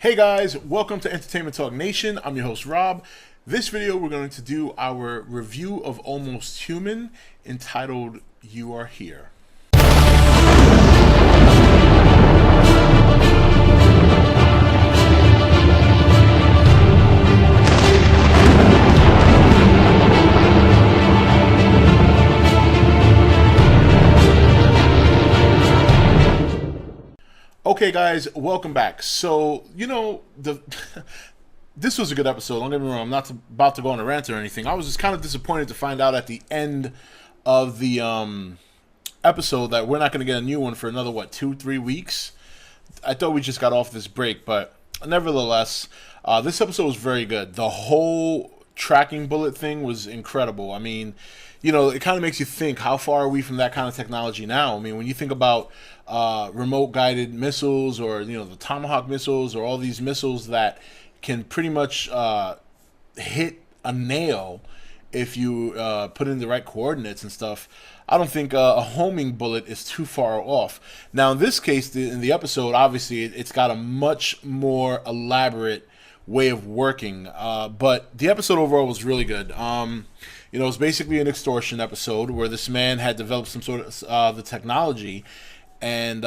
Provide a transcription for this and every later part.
Hey guys, welcome to Entertainment Talk Nation. I'm your host Rob. This video we're going to do our review of Almost Human entitled You Are Here. Okay guys, welcome back. So, this was a good episode. Don't get me wrong, I'm not about to go on a rant or anything. I was just kind of disappointed to find out at the end of the episode that we're not going to get a new one for another, 2-3 weeks? I thought we just got off this break, but nevertheless, this episode was very good. The whole tracking bullet thing was incredible. I mean, it kind of makes you think, how far are we from that kind of technology now? I mean, when you think about remote guided missiles, or the Tomahawk missiles, or all these missiles that can pretty much hit a nail if you put in the right coordinates and stuff, I don't think a homing bullet is too far off. Now, in this case, in the episode, obviously, it's got a much more elaborate way of working, but the episode overall was really good. It was basically an extortion episode where this man had developed some sort of the technology and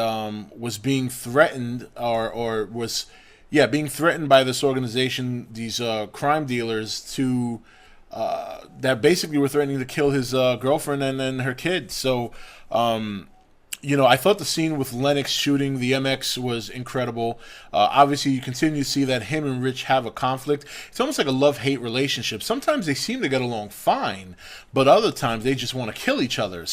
was being threatened, or was being threatened by this organization, these crime dealers, to that basically were threatening to kill his girlfriend and then her kid. So I thought the scene with Lennox shooting the MX was incredible. Obviously, you continue to see that him and Rich have a conflict. It's almost like a love-hate relationship. Sometimes they seem to get along fine, but other times they just want to kill each other.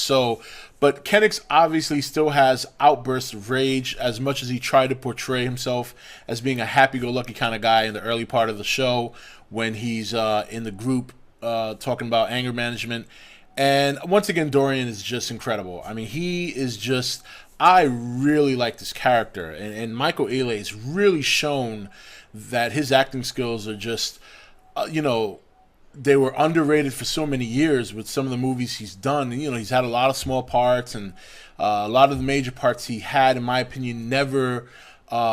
But Kennex obviously still has outbursts of rage, as much as he tried to portray himself as being a happy-go-lucky kind of guy in the early part of the show when he's in the group talking about anger management. And once again, Dorean is just incredible. I mean, he is just... I really like this character. And Michael Ealy has really shown that his acting skills are just... they were underrated for so many years with some of the movies he's done. And, he's had a lot of small parts, and a lot of the major parts he had, in my opinion, never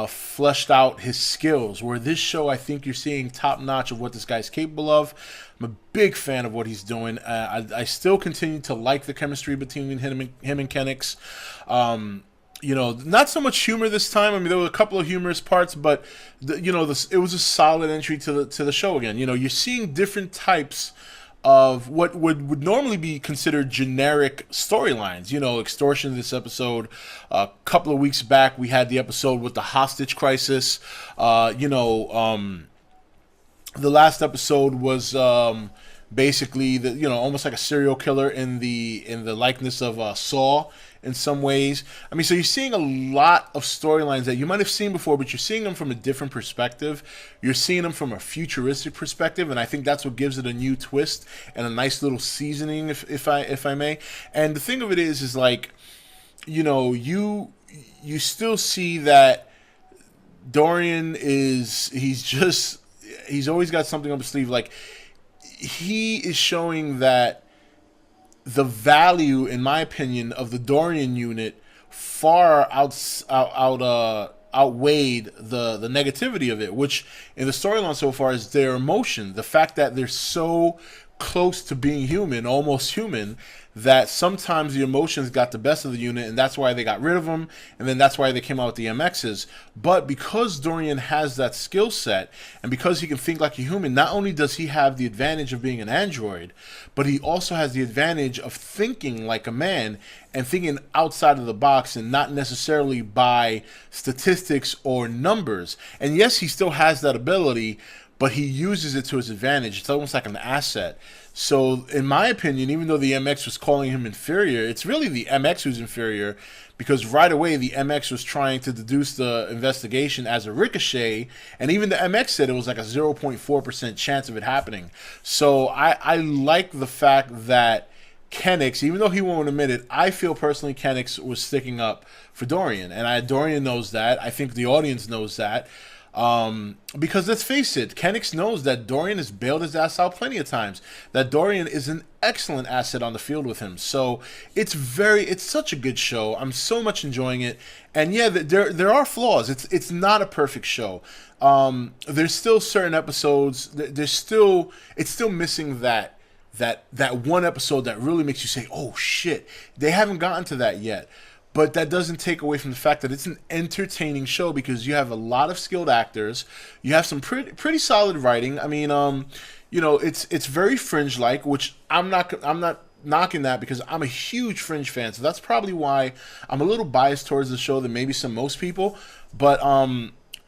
fleshed out his skills. Where this show, I think you're seeing top notch of what this guy's capable of. I'm a big fan of what he's doing. I still continue to like the chemistry between him and Kennex. Not so much humor this time. I mean, there were a couple of humorous parts, but it was a solid entry to the show again. You're seeing different types of what would normally be considered generic storylines. Extortion this episode. A couple of weeks back, we had the episode with the hostage crisis. The last episode was basically almost like a serial killer in the likeness of Saw in some ways. I mean, so you're seeing a lot of storylines that you might have seen before, but you're seeing them from a different perspective. You're seeing them from a futuristic perspective, and I think that's what gives it a new twist and a nice little seasoning, if I may. And the thing of it is like, you still see that Dorean he's always got something up his sleeve. Like, he is showing that the value, in my opinion, of the Dorean unit far outweighed the negativity of it, which in the storyline so far is their emotion. The fact that they're so close to being human, almost human, that sometimes the emotions got the best of the unit, and that's why they got rid of them, and then that's why they came out with the MXs. But because Dorean has that skill set, and because he can think like a human, not only does he have the advantage of being an android, but he also has the advantage of thinking like a man, and thinking outside of the box, and not necessarily by statistics or numbers. And yes, he still has that ability, but he uses it to his advantage. It's almost like an asset. So, in my opinion, even though the MX was calling him inferior, it's really the MX who's inferior, because right away the MX was trying to deduce the investigation as a ricochet, and even the MX said it was like a 0.4% chance of it happening. So I like the fact that Kennex, even though he won't admit it, I feel personally Kennex was sticking up for Dorean, and Dorean knows that. I think the audience knows that. Because let's face it, Kennex knows that Dorean has bailed his ass out plenty of times. That Dorean is an excellent asset on the field with him. So it's such a good show. I'm so much enjoying it. And yeah, there are flaws. It's not a perfect show. there's still certain episodes. It's still missing that one episode that really makes you say, "Oh shit!" They haven't gotten to that yet. But that doesn't take away from the fact that it's an entertaining show because you have a lot of skilled actors. You have some pretty solid writing. I mean, it's very Fringe-like, which I'm not knocking that because I'm a huge Fringe fan. So that's probably why I'm a little biased towards the show than maybe most people. But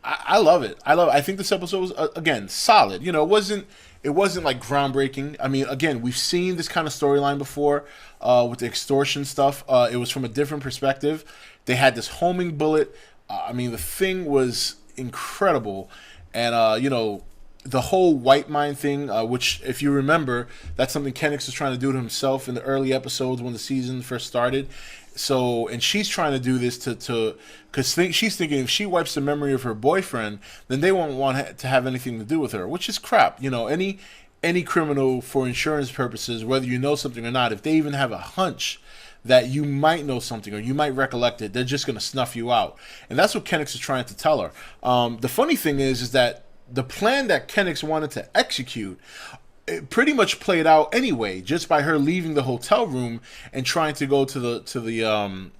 I love it. I think this episode was again solid. It wasn't like groundbreaking. I mean, again, we've seen this kind of storyline before with the extortion stuff. It was from a different perspective. They had this homing bullet. I mean, the thing was incredible. And, the whole white mind thing, which, if you remember, that's something Kennex was trying to do to himself in the early episodes when the season first started. So, and she's trying to do this because she's thinking if she wipes the memory of her boyfriend, then they won't want to have anything to do with her, which is crap. Any criminal for insurance purposes, whether you know something or not, if they even have a hunch that you might know something or you might recollect it, they're just going to snuff you out. And that's what Kennex is trying to tell her. The funny thing is that the plan that Kennex wanted to execute, it pretty much played out anyway, just by her leaving the hotel room and trying to go to the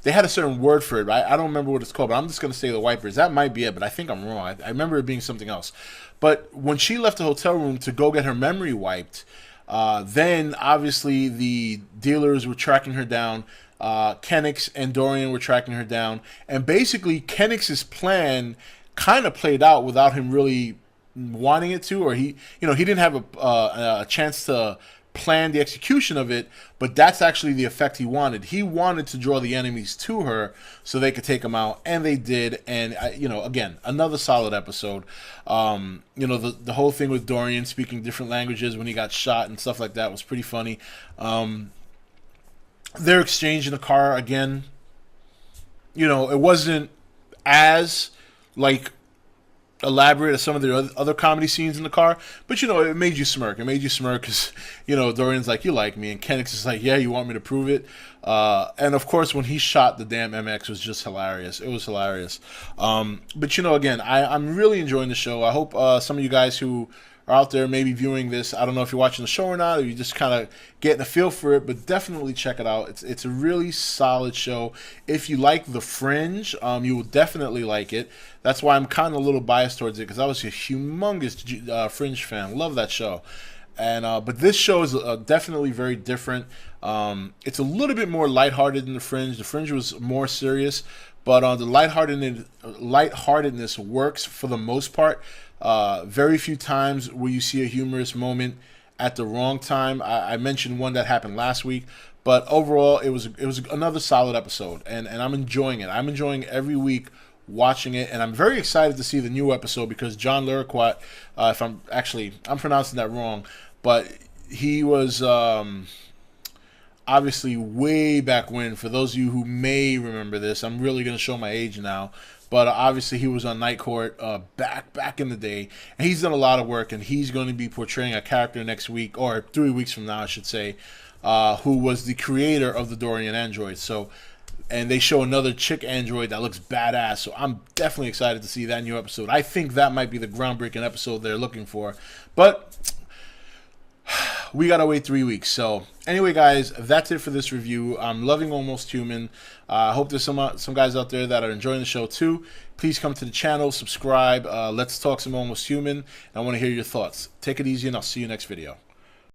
they had a certain word for it, right? I don't remember what it's called, but I'm just going to say the wipers. That might be it, but I think I'm wrong. I remember it being something else. But when she left the hotel room to go get her memory wiped, then obviously the dealers were tracking her down. Kennex and Dorean were tracking her down. And basically, Kennex's plan kind of played out without him really wanting it to, or he didn't have a chance to plan the execution of it, but that's actually the effect he wanted. He wanted to draw the enemies to her so they could take them out, and they did. And again, another solid episode. The whole thing with Dorean speaking different languages when he got shot and stuff like that was pretty funny. Their exchange in the car again, it wasn't as elaborate as some of the other comedy scenes in the car, but it made you smirk. It made you smirk because Dorian's like, "You like me," and Kennex is like, "Yeah, you want me to prove it?" And of course, when he shot the damn MX, was just hilarious. It was hilarious. But again, I'm really enjoying the show. I hope some of you guys who are out there maybe viewing this, I don't know if you're watching the show or not, or you're just kind of getting a feel for it, but definitely check it out. It's a really solid show. If you like The Fringe, you will definitely like it. That's why I'm kind of a little biased towards it, because I was a humongous Fringe fan. Love that show. And but this show is definitely very different. It's a little bit more lighthearted than The Fringe. The Fringe was more serious, but the lightheartedness works for the most part. Very few times where you see a humorous moment at the wrong time. I mentioned one that happened last week, but overall it was another solid episode, and I'm enjoying it. I'm enjoying every week watching it, and I'm very excited to see the new episode because John Lurquat, if I'm pronouncing that wrong, but he was obviously way back when. For those of you who may remember this, I'm really going to show my age now. But obviously he was on Night Court back in the day. And he's done a lot of work, and he's going to be portraying a character next week, or 3 weeks from now, I should say, who was the creator of the Dorean android. So, and they show another chick android that looks badass. So I'm definitely excited to see that new episode. I think that might be the groundbreaking episode they're looking for. But we gotta wait 3 weeks. So anyway, guys, that's it for this review. I'm loving Almost Human. I hope there's some guys out there that are enjoying the show too. Please come to the channel, subscribe. Let's talk some Almost Human. I want to hear your thoughts. Take it easy, and I'll see you next video.